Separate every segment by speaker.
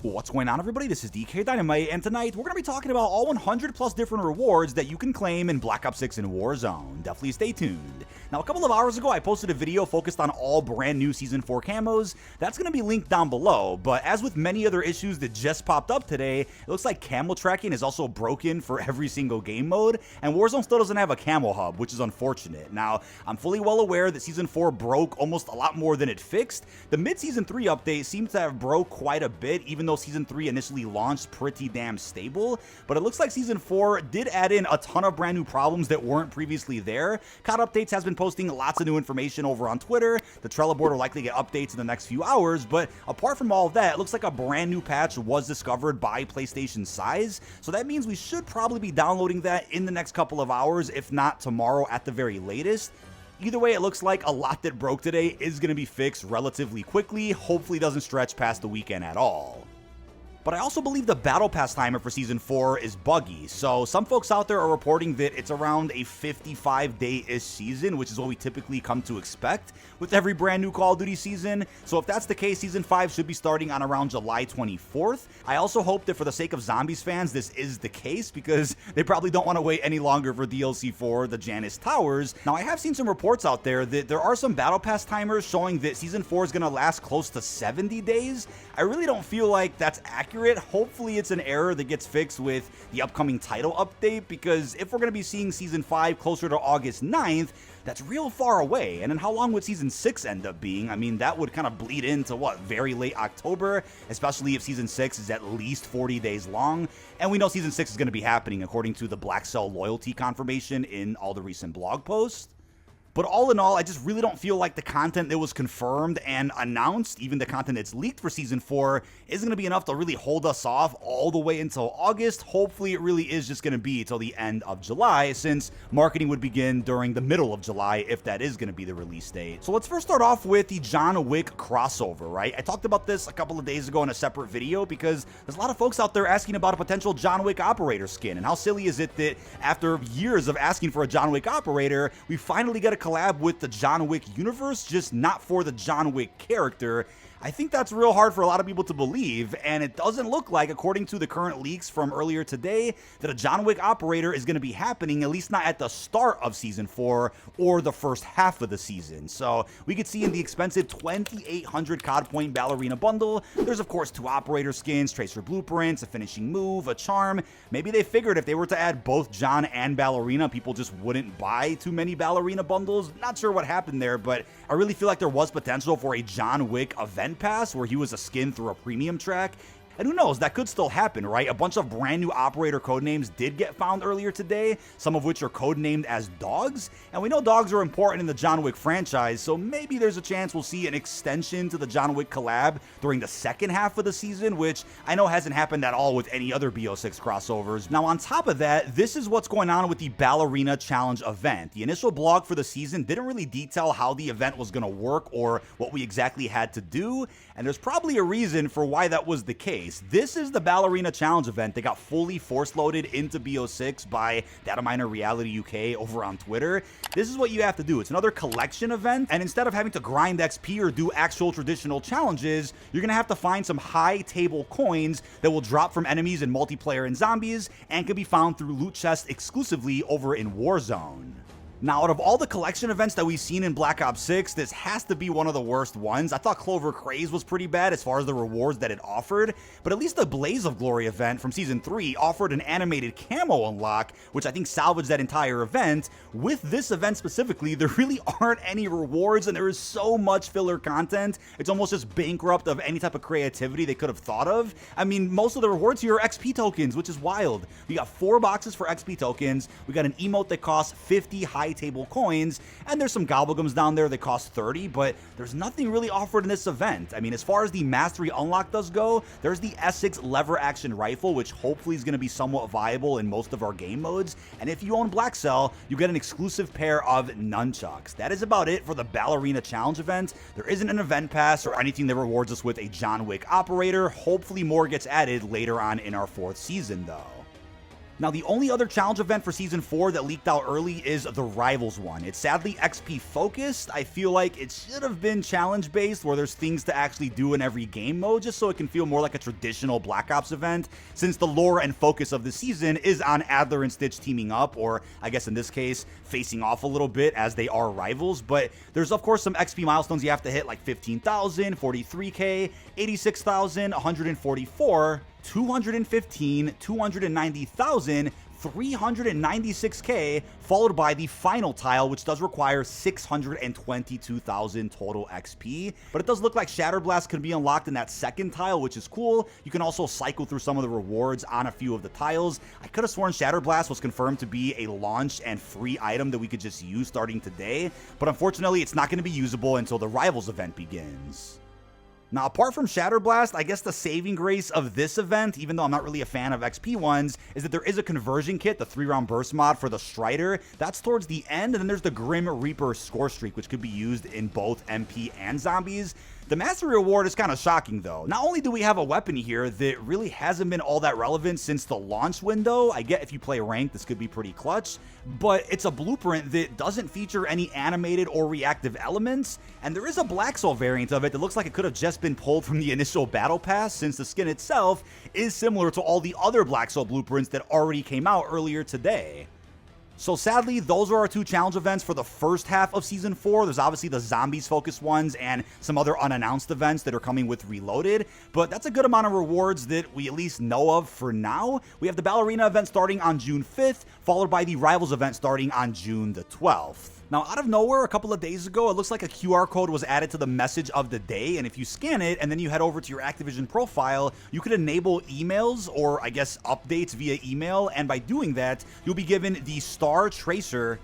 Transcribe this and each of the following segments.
Speaker 1: What's going on, everybody? This is dkdynamite, and tonight we're going to be talking about all 100 plus different rewards that you can claim in Black Ops 6 and Warzone. Definitely stay tuned. Now, a couple of hours ago, I posted a video focused on all brand new Season 4 camos. That's going to be linked down below, but as with many other issues that just popped up today, it looks like camo tracking is also broken for every single game mode, and Warzone still doesn't have a camo hub, which is unfortunate. Now, I'm fully well aware that Season 4 broke almost a lot more than it fixed. The mid-Season 3 update seems to have broke quite a bit, even though Season 3 initially launched pretty damn stable, but it looks like Season 4 did add in a ton of brand new problems that weren't previously there. COD Updates has been posting lots of new information over on Twitter. The Trello board will likely get updates in the next few hours, but apart from all of that, it looks like a brand new patch was discovered by PlayStation Size, so that means we should probably be downloading that in the next couple of hours, if not tomorrow at the very latest. Either way, it looks like a lot that broke today is going to be fixed relatively quickly, hopefully doesn't stretch past the weekend at all. But I also believe the Battle Pass timer for Season 4 is buggy, so some folks out there are reporting that it's around a 55-day-ish season, which is what we typically come to expect with every brand new Call of Duty season. So if that's the case, Season 5 should be starting on around July 24th. I also hope that for the sake of Zombies fans, this is the case, because they probably don't want to wait any longer for DLC for the Janus Towers. Now, I have seen some reports out there that there are some Battle Pass timers showing that Season 4 is going to last close to 70 days. I really don't feel like that's accurate. Hopefully it's an error that gets fixed with the upcoming title update, because if we're going to be seeing Season 5 closer to August 9th, that's real far away. And then how long would Season 6 end up being? I mean, that would kind of bleed into, what, very late October, especially if Season 6 is at least 40 days long. And we know Season 6 is going to be happening according to the Black Cell loyalty confirmation in all the recent blog posts. But all in all, I just really don't feel like the content that was confirmed and announced, even the content that's leaked for Season 4, is going to be enough to really hold us off all the way until August. Hopefully, it really is just going to be till the end of July, since marketing would begin during the middle of July, if that is going to be the release date. So let's first start off with the John Wick crossover, right? I talked about this a couple of days ago in a separate video, because there's a lot of folks out there asking about a potential John Wick operator skin, and how silly is it that after years of asking for a John Wick operator, we finally get a collab with the John Wick universe, just not for the John Wick character. I think that's real hard for a lot of people to believe, and it doesn't look like, according to the current leaks from earlier today, that a John Wick operator is going to be happening, at least not at the start of Season 4 or the first half of the season. So we could see in the expensive 2,800 COD point Ballerina bundle, there's of course 2 operator skins, tracer blueprints, a finishing move, a charm. Maybe they figured if they were to add both John and Ballerina, people just wouldn't buy too many Ballerina bundles. Not sure what happened there, but I really feel like there was potential for a John Wick event pass where he was a skin through a premium track. And who knows, that could still happen, right? A bunch of brand new operator codenames did get found earlier today, some of which are codenamed as dogs. And we know dogs are important in the John Wick franchise, so maybe there's a chance we'll see an extension to the John Wick collab during the second half of the season, which I know hasn't happened at all with any other BO6 crossovers. Now, on top of that, this is what's going on with the Ballerina Challenge event. The initial blog for the season didn't really detail how the event was going to work or what we exactly had to do, and there's probably a reason for why that was the case. This is the Ballerina Challenge event that got fully force-loaded into BO6 by Dataminer Reality UK over on Twitter. This is what you have to do. It's another collection event, and instead of having to grind XP or do actual traditional challenges, you're going to have to find some high table coins that will drop from enemies in multiplayer and zombies, and can be found through loot chests exclusively over in Warzone. Now, out of all the collection events that we've seen in Black Ops 6, this has to be one of the worst ones. I thought Clover Craze was pretty bad as far as the rewards that it offered, but at least the Blaze of Glory event from Season 3 offered an animated camo unlock, which I think salvaged that entire event. With this event specifically, there really aren't any rewards, and there is so much filler content, it's almost just bankrupt of any type of creativity they could have thought of. I mean, most of the rewards here are XP tokens, which is wild. We got 4 boxes for XP tokens, we got an emote that costs 50 high table coins, and there's some gobblegums down there that cost 30, but there's nothing really offered in this event. I mean, as far as the mastery unlock does go, there's the S6 lever action rifle, which hopefully is going to be somewhat viable in most of our game modes, and if you own Black Cell, you get an exclusive pair of nunchucks. That is about it for the Ballerina Challenge event. There isn't an event pass or anything that rewards us with a John Wick operator. Hopefully more gets added later on in our 4th season, though. Now, the only other challenge event for Season 4 that leaked out early is the Rivals one. It's sadly XP focused. I feel like it should have been challenge based, where there's things to actually do in every game mode, just so it can feel more like a traditional Black Ops event, since the lore and focus of the season is on Adler and Stitch teaming up, or I guess in this case, facing off a little bit as they are rivals. But there's of course some XP milestones you have to hit, like 15,000, 43k, 86,000, 144, 215, 290,000, 396k, followed by the final tile, which does require 622,000 total XP. But it does look like Shatterblast could be unlocked in that second tile, which is cool. You can also cycle through some of the rewards on a few of the tiles. I could have sworn Shatterblast was confirmed to be a launch and free item that we could just use starting today, but unfortunately it's not going to be usable until the Rivals event begins. Now, apart from Shatterblast, I guess the saving grace of this event, even though I'm not really a fan of XP ones, is that there is a conversion kit, the 3-round burst mod for the Strider. That's towards the end, and then there's the Grim Reaper score streak, which could be used in both MP and zombies. The Mastery Award is kind of shocking though. Not only do we have a weapon here that really hasn't been all that relevant since the launch window, I get if you play ranked this could be pretty clutch, but it's a blueprint that doesn't feature any animated or reactive elements, and there is a Black Soul variant of it that looks like it could have just been pulled from the initial battle pass, since the skin itself is similar to all the other Black Soul blueprints that already came out earlier today. So sadly, those are our two challenge events for the first half of Season 4. There's obviously the zombies-focused ones and some other unannounced events that are coming with Reloaded, but that's a good amount of rewards that we at least know of for now. We have the Ballerina event starting on June 5th, followed by the Rivals event starting on June the 12th. Now, out of nowhere, a couple of days ago, it looks like a QR code was added to the message of the day, and if you scan it and then you head over to your Activision profile, you could enable emails, or I guess updates via email, and by doing that, you'll be given the Star Tracer.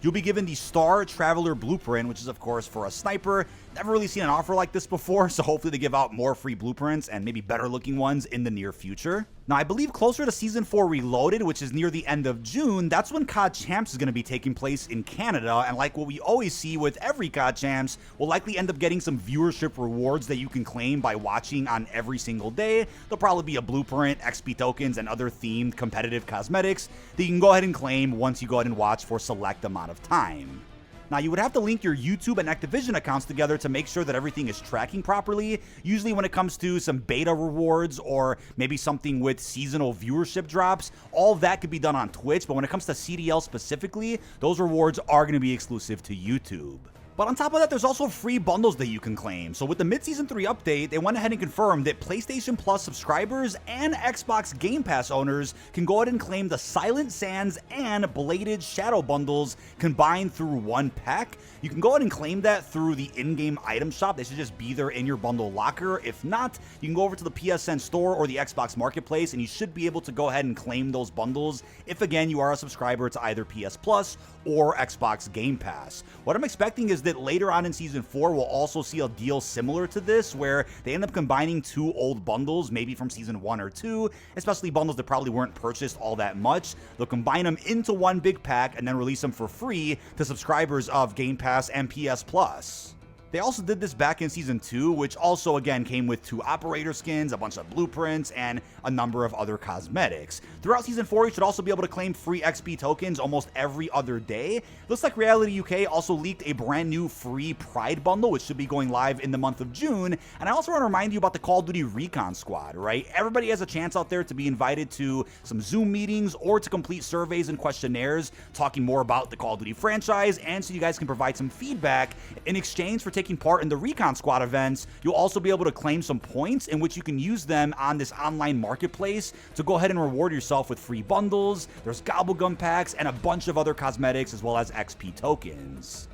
Speaker 1: You'll be given the Star Traveler Blueprint, which is of course for a sniper. Never really seen an offer like this before, so hopefully they give out more free blueprints and maybe better looking ones in the near future. Now, I believe closer to Season 4 Reloaded, which is near the end of June, that's when COD Champs is going to be taking place in Canada, and like what we always see with every COD Champs, we'll likely end up getting some viewership rewards that you can claim by watching on every single day. There'll probably be a blueprint, XP tokens, and other themed competitive cosmetics that you can go ahead and claim once you go ahead and watch for a select amount of time. Now, you would have to link your YouTube and Activision accounts together to make sure that everything is tracking properly. Usually when it comes to some beta rewards or maybe something with seasonal viewership drops, all of that could be done on Twitch, but when it comes to CDL specifically, those rewards are going to be exclusive to YouTube. But on top of that, there's also free bundles that you can claim. So with the mid-season 3 update, they went ahead and confirmed that PlayStation Plus subscribers and Xbox Game Pass owners can go ahead and claim the Silent Sands and Bladed Shadow bundles combined through one pack. You can go ahead and claim that through the in-game item shop. They should just be there in your bundle locker. If not, you can go over to the PSN store or the Xbox Marketplace, and you should be able to go ahead and claim those bundles if, again, you are a subscriber to either PS Plus or Xbox Game Pass. What I'm expecting is that later on in Season 4, we'll also see a deal similar to this, where they end up combining two old bundles, maybe from Season 1 or 2, especially bundles that probably weren't purchased all that much. They'll combine them into one big pack and then release them for free to subscribers of Game Pass and PS Plus. They also did this back in Season 2, which also again came with 2 operator skins, a bunch of blueprints, and a number of other cosmetics. Throughout Season 4, you should also be able to claim free XP tokens almost every other day. Looks like Reality UK also leaked a brand new free Pride bundle, which should be going live in the month of June. And I also want to remind you about the Call of Duty Recon squad, right? Everybody has a chance out there to be invited to some Zoom meetings or to complete surveys and questionnaires talking more about the Call of Duty franchise, and so you guys can provide some feedback in exchange for taking part in the Recon Squad events. You'll also be able to claim some points in which you can use them on this online marketplace to go ahead and reward yourself with free bundles. There's gobblegum packs and a bunch of other cosmetics as well as XP tokens.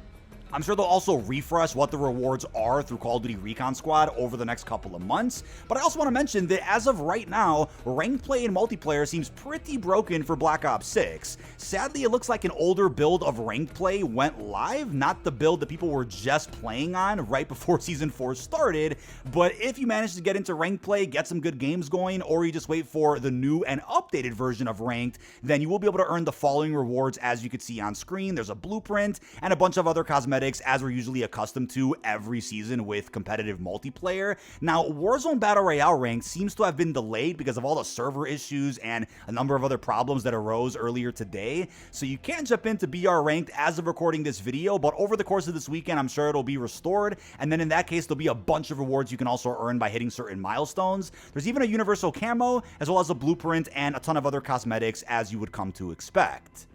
Speaker 1: I'm sure they'll also refresh what the rewards are through Call of Duty Recon Squad over the next couple of months, but I also want to mention that as of right now, ranked play and multiplayer seems pretty broken for Black Ops 6. Sadly, it looks like an older build of ranked play went live, not the build that people were just playing on right before Season 4 started, but if you manage to get into ranked play, get some good games going, or you just wait for the new and updated version of ranked, then you will be able to earn the following rewards as you can see on screen. There's a blueprint and a bunch of other cosmetics cosmetics as we're usually accustomed to every season with competitive multiplayer. Now, Warzone Battle Royale ranked seems to have been delayed because of all the server issues and a number of other problems that arose earlier today, so you can't jump into BR ranked as of recording this video, but over the course of this weekend, I'm sure it'll be restored, and then in that case, there'll be a bunch of rewards you can also earn by hitting certain milestones. There's even a universal camo, as well as a blueprint and a ton of other cosmetics, as you would come to expect.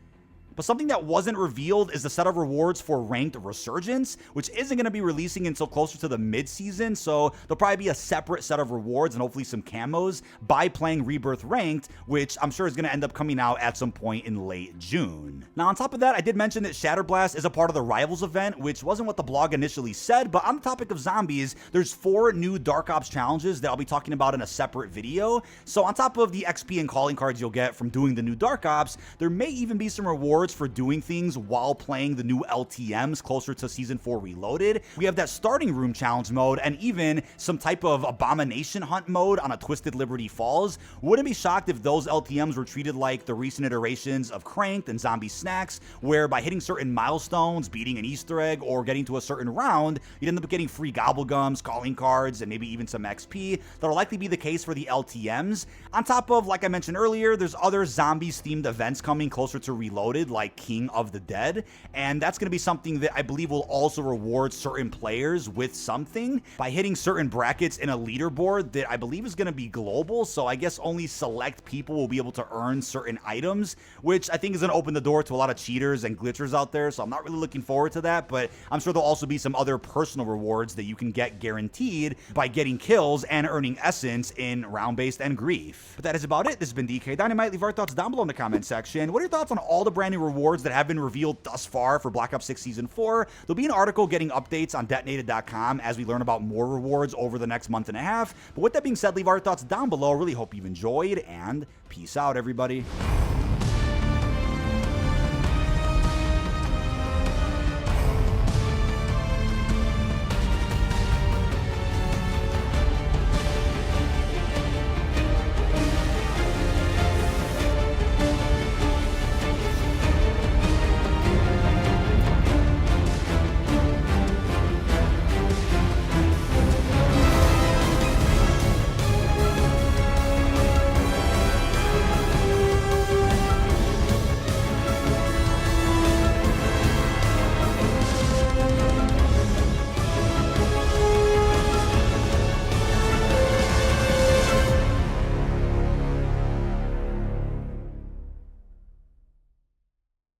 Speaker 1: But something that wasn't revealed is the set of rewards for ranked Resurgence, which isn't going to be releasing until closer to the mid-season, so there'll probably be a separate set of rewards and hopefully some camos by playing Rebirth Ranked, which I'm sure is going to end up coming out at some point in late June. Now, on top of that, I did mention that Shatterblast is a part of the Rivals event, which wasn't what the blog initially said, but on the topic of zombies, there's 4 new Dark Ops challenges that I'll be talking about in a separate video. So on top of the XP and calling cards you'll get from doing the new Dark Ops, there may even be some rewards for doing things while playing the new LTMs closer to Season 4 Reloaded. We have that starting room challenge mode and even some type of abomination hunt mode on a Twisted Liberty Falls. Wouldn't be shocked if those LTMs were treated like the recent iterations of Cranked and Zombie Snacks, where by hitting certain milestones, beating an Easter egg, or getting to a certain round, you'd end up getting free gobblegums, calling cards, and maybe even some XP. That'll likely be the case for the LTMs. On top of, like I mentioned earlier, there's other zombies-themed events coming closer to Reloaded, like King of the Dead, and that's going to be something that I believe will also reward certain players with something by hitting certain brackets in a leaderboard that I believe is going to be global, so I guess only select people will be able to earn certain items, which I think is going to open the door to a lot of cheaters and glitchers out there, so I'm not really looking forward to that, but I'm sure there'll also be some other personal rewards that you can get guaranteed by getting kills and earning essence in round-based and grief. But that is about it. This has been dkdynamite. Leave our thoughts down below in the comment section. What are your thoughts on all the brand new rewards that have been revealed thus far for Black Ops 6 Season 4. There'll be an article getting updates on detonated.com as we learn about more rewards over the next month and a half. But with that being said, leave our thoughts down below. Really hope you've enjoyed, and peace out, everybody.